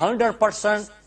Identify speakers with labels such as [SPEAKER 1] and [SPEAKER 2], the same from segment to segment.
[SPEAKER 1] 100%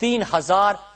[SPEAKER 1] 3,000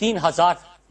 [SPEAKER 1] 3,000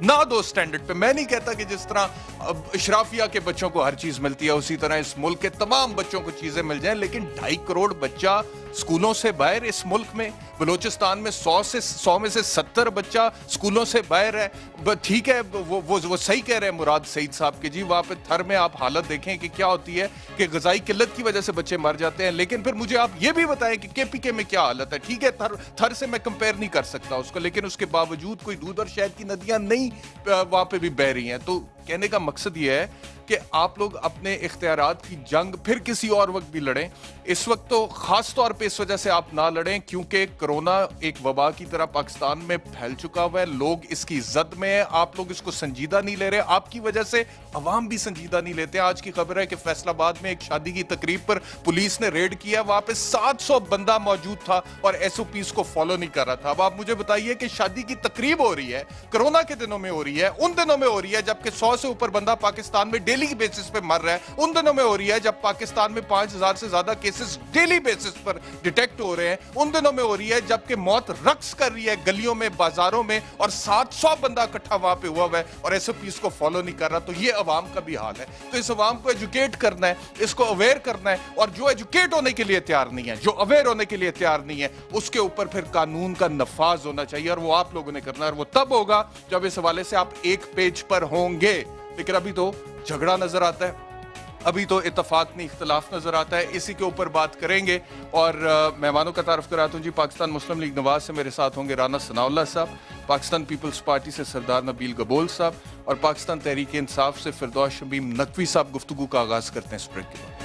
[SPEAKER 2] نہ دو اسٹینڈرڈ پہ. میں نہیں کہتا کہ جس طرح اشرافیہ کے بچوں کو ہر چیز ملتی ہے اسی طرح اس ملک کے تمام بچوں کو چیزیں مل جائیں, لیکن 2.5 کروڑ بچہ اسکولوں سے باہر اس ملک میں, بلوچستان میں 100 میں سے 70 بچہ اسکولوں سے باہر ہے. ٹھیک ہے, وہ صحیح کہہ رہے ہیں مراد سعید صاحب کے جی, وہاں پہ تھر میں آپ حالت دیکھیں کہ کیا ہوتی ہے کہ غذائی قلت کی وجہ سے بچے مر جاتے ہیں. لیکن پھر مجھے آپ یہ بھی بتائیں کہ KPK میں کیا حالت ہے. ٹھیک ہے, تھر سے میں کمپیئر نہیں کر سکتا اس کو, لیکن اس کے باوجود کوئی دودھ اور شہد کی ندیاں نہیں وہاں پہ بھی بہ رہی ہیں. تو کہنے کا مقصد یہ ہے کہ آپ لوگ اپنے اختیارات کی جنگ پھر کسی اور وقت بھی لڑیں. اس وقت تو خاص طور پہ اس وجہ سے آپ نہ لڑیں کیونکہ کرونا ایک وبا کی طرح پاکستان میں پھیل چکا ہوا ہے, لوگ اس کی زد میں ہیں, آپ لوگ اس کو سنجیدہ نہیں لے رہے. آپ کی وجہ سے عوام بھی سنجیدہ نہیں لیتے. آج کی خبر ہے کہ فیصل آباد میں ایک شادی کی تقریب پر پولیس نے ریڈ کیا, وہاں پہ 700 بندہ موجود تھا اور SOPs کو فالو نہیں کر رہا تھا. اب آپ مجھے بتائیے کہ شادی کی تقریب ہو رہی ہے, کرونا کے دنوں میں ہو رہی ہے, ان دنوں میں ہو رہی ہے جبکہ 100 سے اوپر بندہ پاکستان میں ڈیلی بیسس پہ مر رہا ہے, ان دنوں میں ہو رہی ہے جب پاکستان میں 5000 سے زیادہ کیسز ڈیلی بیسس پر ڈیٹیکٹ ہو رہے ہیں, ان دنوں میں ہو رہی ہے جبکہ موت رقص کر رہی ہے گلیوں میں, بازاروں میں, اور 700 بندہ اکٹھا وہاں پہ ہوا ہے اور SOPs کو فالو نہیں کر رہا. تو یہ عوام کا بھی حال ہے. تو اس عوام کو ایجوکیٹ کرنا ہے, اس کو اویئر کرنا ہے, اور جو ایجوکیٹ ہونے کے لیے تیار نہیں ہے, جو اویئر ہونے کے لیے تیار نہیں ہے, اس کے اوپر پھر قانون کا نفاذ ہونا چاہیے, اور وہ آپ لوگوں نے کرنا ہے, اور وہ تب ہوگا جب اس حوالے سے آپ ایک پیج پر ہوں گے. لیکن ابھی تو جھگڑا نظر آتا ہے, ابھی تو اتفاق نہیں اختلاف نظر آتا ہے. اسی کے اوپر بات کریں گے, اور مہمانوں کا تعارف کراتا ہوں جی. پاکستان مسلم لیگ نواز سے میرے ساتھ ہوں گے رانا ثناء اللہ صاحب, پاکستان پیپلز پارٹی سے سردار نبیل گبول صاحب, اور پاکستان تحریک انصاف سے فردوس شمیم نقوی صاحب. گفتگو کا آغاز کرتے ہیں اس بریک کے بعد.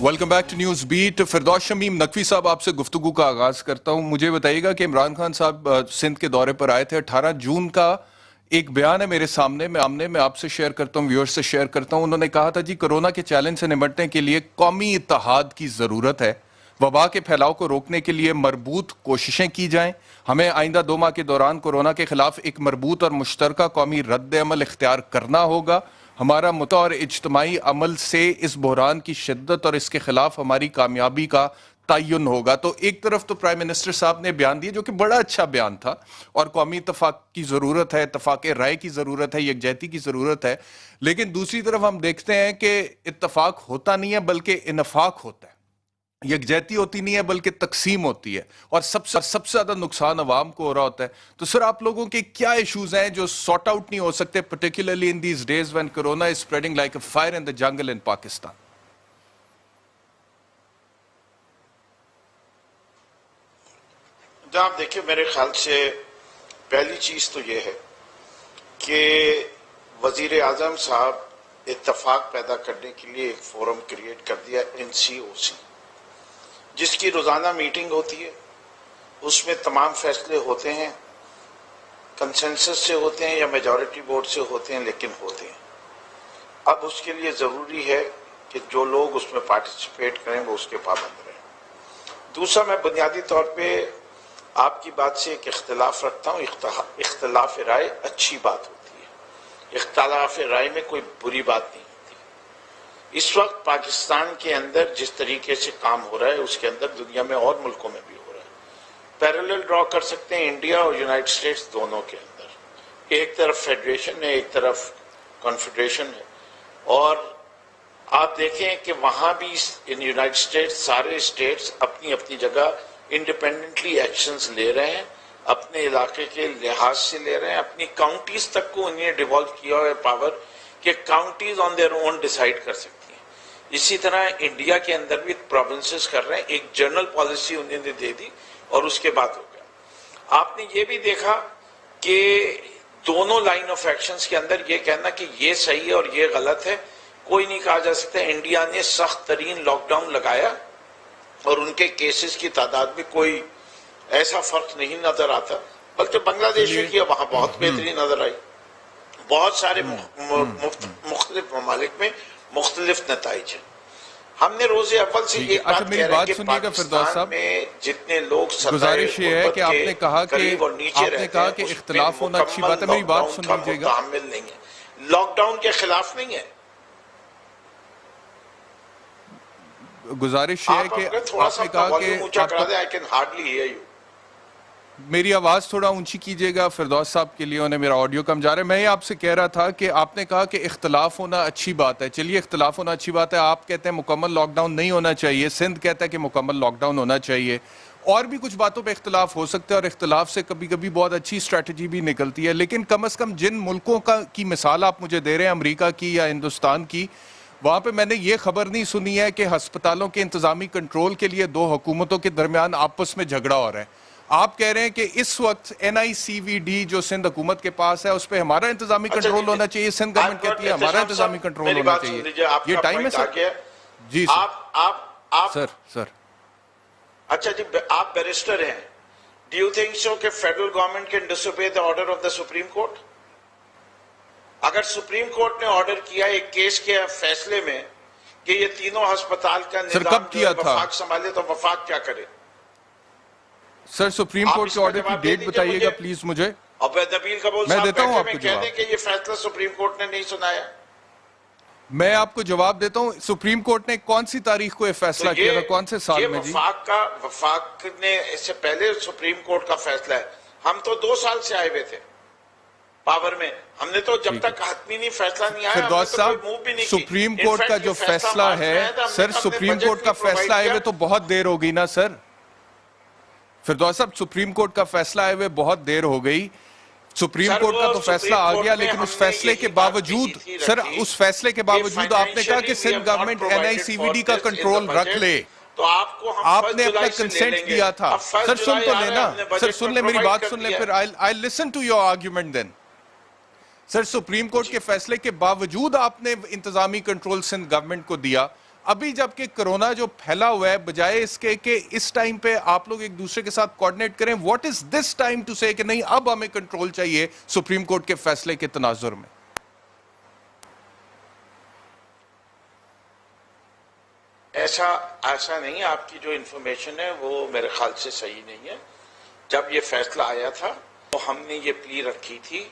[SPEAKER 2] Welcome back to News Beat. Firdous Shamim Naqvi صاحب, آپ سے گفتگو کا آغاز کرتا ہوں. مجھے بتائیے گا کہ عمران خان صاحب سندھ کے دورے پر آئے تھے 18 جون کا. ایک بیان ہے میرے سامنے, میں آپ سے شیئر کرتا ہوں, ویورز سے شیئر کرتا ہوں. انہوں نے کہا تھا جی کرونا کے چیلنج سے نمٹنے کے لیے قومی اتحاد کی ضرورت ہے, وبا کے پھیلاؤ کو روکنے کے لیے مربوط کوششیں کی جائیں. ہمیں آئندہ 2 ماہ کے دوران کورونا کے خلاف ایک مربوط اور مشترکہ قومی رد عمل اختیار کرنا ہوگا. ہمارا متحد اور اجتماعی عمل سے اس بحران کی شدت اور اس کے خلاف ہماری کامیابی کا تعین ہوگا. تو ایک طرف تو پرائم منسٹر صاحب نے بیان دیا جو کہ بڑا اچھا بیان تھا, اور قومی اتفاق کی ضرورت ہے, اتفاق رائے کی ضرورت ہے, یکجہتی کی ضرورت ہے. لیکن دوسری طرف ہم دیکھتے ہیں کہ اتفاق ہوتا نہیں ہے بلکہ انفاق ہوتا ہے, یکجہتی ہوتی نہیں ہے بلکہ تقسیم ہوتی ہے, اور سب سے زیادہ نقصان عوام کو ہو رہا ہوتا ہے. تو سر آپ لوگوں کے کیا ایشوز ہیں جو سارٹ آؤٹ نہیں ہو سکتے, particularly in these days when corona is spreading like a fire in the jungle in Pakistan?
[SPEAKER 3] جناب دیکھیں, میرے خیال سے پہلی چیز تو یہ ہے کہ وزیر اعظم صاحب اتفاق پیدا کرنے کے لیے ایک فورم کریٹ کر دیا, NCOC, جس کی روزانہ میٹنگ ہوتی ہے. اس میں تمام فیصلے ہوتے ہیں, کنسنسس سے ہوتے ہیں یا میجورٹی ووٹ سے ہوتے ہیں, لیکن ہوتے ہیں. اب اس کے لیے ضروری ہے کہ جو لوگ اس میں پارٹیسپیٹ کریں وہ اس کے پابند رہیں. دوسرا, میں بنیادی طور پہ آپ کی بات سے ایک اختلاف رکھتا ہوں. اختلاف رائے اچھی بات ہوتی ہے, اختلاف رائے میں کوئی بری بات نہیں ہوتی. اس وقت پاکستان کے اندر جس طریقے سے کام ہو رہا ہے اس کے اندر دنیا میں اور ملکوں میں بھی ہو رہا ہے. پیرالل ڈرا کر سکتے ہیں انڈیا اور یونائٹڈ اسٹیٹس دونوں کے اندر. ایک طرف فیڈریشن ہے, ایک طرف کنفیڈریشن ہے, اور آپ دیکھیں کہ وہاں بھی ان یونائٹڈ اسٹیٹس سارے اسٹیٹس اپنی اپنی جگہ انڈیپینڈنٹلی ایکشنز لے رہے ہیں, اپنے علاقے کے لحاظ سے لے رہے ہیں. اپنی کاؤنٹیز تک کو انہیں ڈیوالو کیا ہوا ہے پاور کہ counties on their own decide کر سکتی ہیں. اسی طرح انڈیا کے اندر بھی پروونسز کر رہے ہیں, ایک جنرل پالیسی انہوں نے دے دی اور اس کے بعد ہو گیا. آپ نے یہ بھی دیکھا کہ دونوں لائن آف ایکشنز کے اندر یہ کہنا کہ یہ صحیح ہے اور یہ غلط ہے, کوئی نہیں کہا جا سکتا. انڈیا نے سخت ترین لاک ڈاؤن لگایا اور ان کے کیسز کی تعداد میں کوئی ایسا فرق نہیں نظر آتا, بلکہ بنگلہ دیش میں کیا, وہاں بہت بہتری نظر آئی. بہت سارے مختلف ممالک میں مختلف نتائج ہیں. ہم نے روز اول سے ایک
[SPEAKER 2] اچھا
[SPEAKER 3] بات
[SPEAKER 2] میری
[SPEAKER 3] کہہ رہے ہیں
[SPEAKER 2] بات
[SPEAKER 3] کہ
[SPEAKER 2] سنیے گا فردوس
[SPEAKER 3] پاکستان
[SPEAKER 2] صاحب،
[SPEAKER 3] میں جتنے لوگ
[SPEAKER 2] گزارش یہ ہے کہ آپ نے کہا کہ اختلاف ہونا اچھی بات ہے، میری بات سن لیجیے گا.
[SPEAKER 3] متحمل نہیں ہے، لاک ڈاؤن کے خلاف نہیں ہے.
[SPEAKER 2] گزارش یہ ہے
[SPEAKER 3] آپ
[SPEAKER 2] کہ
[SPEAKER 3] اگر تھوڑا
[SPEAKER 2] آپ
[SPEAKER 3] سا
[SPEAKER 2] نے
[SPEAKER 3] اپنا
[SPEAKER 2] کہا کہ
[SPEAKER 3] والیوم اونچا
[SPEAKER 2] آپ
[SPEAKER 3] کرا دیں، I can hardly hear you.
[SPEAKER 2] میری آواز تھوڑا اونچی کیجیے گا فردوس صاحب کے لیے، انہیں میرا آڈیو کم جا رہا ہے. میں آپ سے کہہ رہا تھا کہ آپ نے کہا کہ اختلاف ہونا اچھی بات ہے. چلیے اختلاف ہونا اچھی بات ہے، آپ کہتے ہیں مکمل لاک ڈاؤن نہیں ہونا چاہیے، سندھ کہتا ہے کہ مکمل لاک ڈاؤن ہونا چاہیے، اور بھی کچھ باتوں پہ اختلاف ہو سکتا ہے، اور اختلاف سے کبھی کبھی بہت اچھی اسٹریٹجی بھی نکلتی ہے. لیکن کم از کم جن ملکوں کی مثال آپ مجھے دے رہے ہیں، امریکہ کی یا ہندوستان کی، وہاں پہ میں نے یہ خبر نہیں سنی ہے کہ ہسپتالوں کے انتظامی کنٹرول کے لیے دو حکومتوں کے درمیان آپس میں جھگڑا ہو رہا ہے. آپ کہہ رہے ہیں کہ اس وقت NICVD جو سندھ حکومت کے پاس ہے اس پہ ہمارا انتظامی کنٹرول ہونا چاہیے، سندھ گورنمنٹ کہتی ہے ہمارا انتظامی کنٹرول ہونا چاہیے. یہ ٹائم ہے سر؟ جی سر. سر
[SPEAKER 3] اچھا جی، آپ بیرسٹر ہیں. Do you think so کہ federal government can disobey the order of the supreme court? اگر سپریم کورٹ نے آرڈر کیا ایک کیس کے فیصلے میں کہ یہ تینوں ہسپتال کا نظام جو ہے وفاق سنبھالے، تو وفاق کیا کرے؟
[SPEAKER 2] سر سپریم کورٹ کے آرڈر کی ڈیٹ بتائیے گا پلیز مجھے.
[SPEAKER 3] عبید نبیل قبول
[SPEAKER 2] میں
[SPEAKER 3] صاحب
[SPEAKER 2] دیتا ہوں
[SPEAKER 3] بیٹھے
[SPEAKER 2] آپ
[SPEAKER 3] میں
[SPEAKER 2] کو
[SPEAKER 3] کہہ دیں
[SPEAKER 2] جواب.
[SPEAKER 3] کہ یہ فیصلہ سپریم کورٹ نے نہیں سنایا.
[SPEAKER 2] میں آپ کو جواب دیتا ہوں. سپریم کورٹ نے کون سی تاریخ کو یہ فیصلہ کیا تھا، کون سے سال میں؟ جی
[SPEAKER 3] وفاق نے اس سے پہلے سپریم کورٹ کا فیصلہ ہے. ہم تو 2 سال سے آئے ہوئے تھے پاور میں، ہم نے تو جب تک حتمی نہیں فیصلہ نہیں آیا
[SPEAKER 2] فردوس صاحب، سپریم کورٹ کا جو فیصلہ ہے سر، سپریم کورٹ کا فیصلہ آئے ہوئے تو بہت دیر ہو گئی نا سر. فردوس صاحب، سپریم کورٹ کا فیصلہ آئے ہوئے بہت دیر ہو گئی. سپریم کورٹ کا تو فیصلہ آ گیا، لیکن اس فیصلے کے باوجود سر، اس فیصلے کے باوجود آپ نے کہا کہ سندھ گورنمنٹ NICVD کا کنٹرول رکھ لے.
[SPEAKER 3] تو
[SPEAKER 2] آپ نے اپنا کنسنٹ دیا تھا. سر سن تو لینا، سر سن لے، میری بات سن لے، پھر I'll listen to your argument then. Sir supreme court کے فیصلے کے باوجود آپ نے انتظامی کنٹرول سندھ گورنمنٹ کو دیا. ابھی جبکہ کرونا جو پھیلا ہوا ہے، بجائے اس کے کہ اس ٹائم پہ آپ لوگ ایک دوسرے کے ساتھ کوارڈینیٹ کریں، what is this time to سے کہ نہیں اب ہمیں کنٹرول چاہیے سپریم کورٹ کے فیصلے کے تناظر میں؟
[SPEAKER 3] ایسا نہیں. آپ کی جو انفارمیشن ہے وہ میرے خیال سے صحیح نہیں ہے. جب یہ فیصلہ آیا تھا تو ہم نے یہ پلی رکھی تھی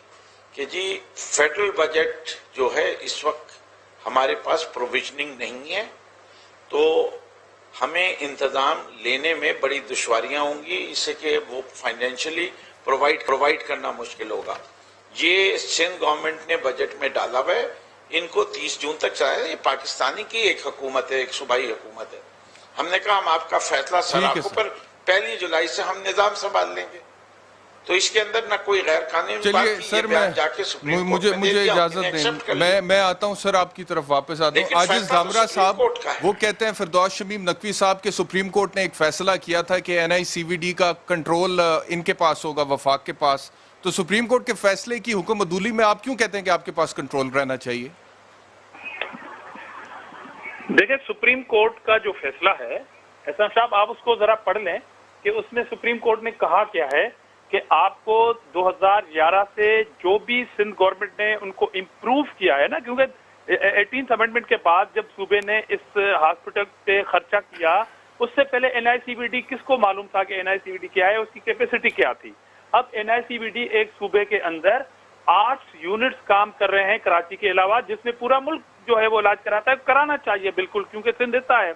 [SPEAKER 3] کہ جی فیڈرل بجٹ جو ہے اس وقت ہمارے پاس پروویژننگ نہیں ہے، تو ہمیں انتظام لینے میں بڑی دشواریاں ہوں گی، اس سے کہ وہ فائنینشلی پرووائڈ کرنا مشکل ہوگا. یہ سندھ گورنمنٹ نے بجٹ میں ڈالا ہوا ہے، ان کو 30 جون تک چاہیے. یہ پاکستانی کی ایک حکومت ہے، ایک صوبائی حکومت ہے. ہم نے کہا ہم آپ کا فیصلہ سر آنکھوں پر 1 جولائی سے ہم نظام سنبھال لیں گے. تو اس کے اندر نہ کوئی غیر قانونی بات
[SPEAKER 2] چلیے سر، مجھے اجازت دیں، میں آتا ہوں سر آپ کی طرف واپس آتا ہوں. عاجز دامرا صاحب وہ کہتے ہیں فردوس شمیم نقوی صاحب کے سپریم کورٹ نے ایک فیصلہ کیا تھا کہ NICVD کا کنٹرول ان کے پاس ہوگا، وفاق کے پاس. تو سپریم کورٹ کے فیصلے کی حکم عدولی میں آپ کیوں کہتے ہیں کہ آپ کے پاس کنٹرول رہنا چاہیے؟
[SPEAKER 4] دیکھیں، سپریم کورٹ کا جو فیصلہ ہے احسان صاحب، آپ اس کو ذرا پڑھ لیں کہ اس میں سپریم کورٹ نے کہا کیا ہے کہ آپ کو 2011 سے جو بھی سندھ گورنمنٹ نے ان کو امپروو کیا ہے نا، کیونکہ 18th امینڈمنٹ کے بعد جب صوبے نے اس ہاسپٹل پہ خرچہ کیا، اس سے پہلے NICVD کس کو معلوم تھا کہ NICVD کیا ہے، اس کی کیپیسٹی کیا تھی. اب NICVD ایک صوبے کے اندر 8 یونٹس کام کر رہے ہیں کراچی کے علاوہ، جس میں پورا ملک جو ہے وہ علاج کراتا ہے، کرانا چاہیے بالکل، کیونکہ سندھ دیتا ہے.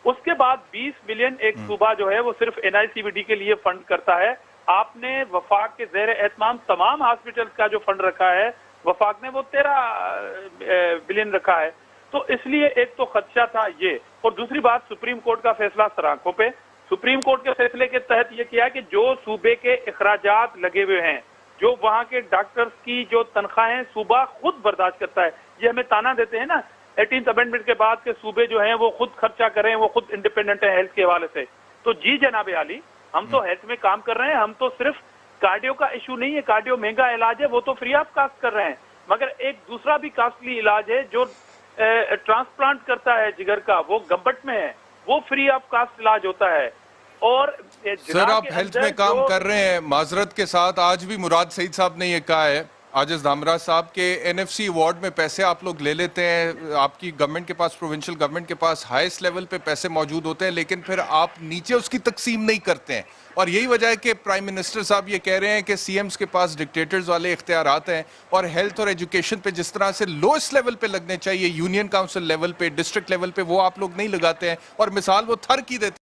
[SPEAKER 4] اس کے بعد 20 ملین ایک صوبہ جو ہے وہ صرف NICVD کے لیے فنڈ کرتا ہے. آپ نے وفاق کے زیر اہتمام تمام ہاسپٹل کا جو فنڈ رکھا ہے، وفاق نے وہ 13 بلین رکھا ہے. تو اس لیے ایک تو خدشہ تھا یہ، اور دوسری بات سپریم کورٹ کا فیصلہ سرآنکھوں پہ. سپریم کورٹ کے فیصلے کے تحت یہ کیا کہ جو صوبے کے اخراجات لگے ہوئے ہیں، جو وہاں کے ڈاکٹرز کی جو تنخواہیں صوبہ خود برداشت کرتا ہے. یہ ہمیں تانا دیتے ہیں نا 18th امینڈمنٹ کے بعد کے صوبے جو ہیں وہ خود خرچہ کریں، وہ خود انڈیپینڈنٹ ہیں ہیلتھ کے حوالے سے. تو جی جناب عالی، ہم تو ہیلتھ میں کام کر رہے ہیں. ہم تو صرف کارڈیو کا ایشو نہیں ہے، کارڈیو مہنگا علاج ہے، وہ تو فری آف کاسٹ کر رہے ہیں. مگر ایک دوسرا بھی کاسٹلی علاج ہے جو ٹرانسپلانٹ کرتا ہے جگر کا، وہ گمبٹ میں ہے، وہ فری آف کاسٹ علاج ہوتا ہے. اور
[SPEAKER 2] سر آپ ہیلتھ میں کام کر رہے ہیں، معذرت کے ساتھ آج بھی مراد سعید صاحب نے یہ کہا ہے عاجز دامرا صاحب کے این ایف سی ایوارڈ میں پیسے آپ لوگ لے لیتے ہیں، آپ کی گورنمنٹ کے پاس، پروونشل گورنمنٹ کے پاس ہائیسٹ لیول پہ پیسے موجود ہوتے ہیں، لیکن پھر آپ نیچے اس کی تقسیم نہیں کرتے ہیں، اور یہی وجہ ہے کہ پرائم منسٹر صاحب یہ کہہ رہے ہیں کہ سی ایمز کے پاس ڈکٹیٹرز والے اختیارات ہیں، اور ہیلتھ اور ایجوکیشن پہ جس طرح سے لوئسٹ لیول پہ لگنے چاہیے، یونین کاؤنسل لیول پہ، ڈسٹرکٹ لیول پہ، وہ آپ لوگ نہیں لگاتے ہیں، اور مثال وہ تھر کی دیتے ہیں۔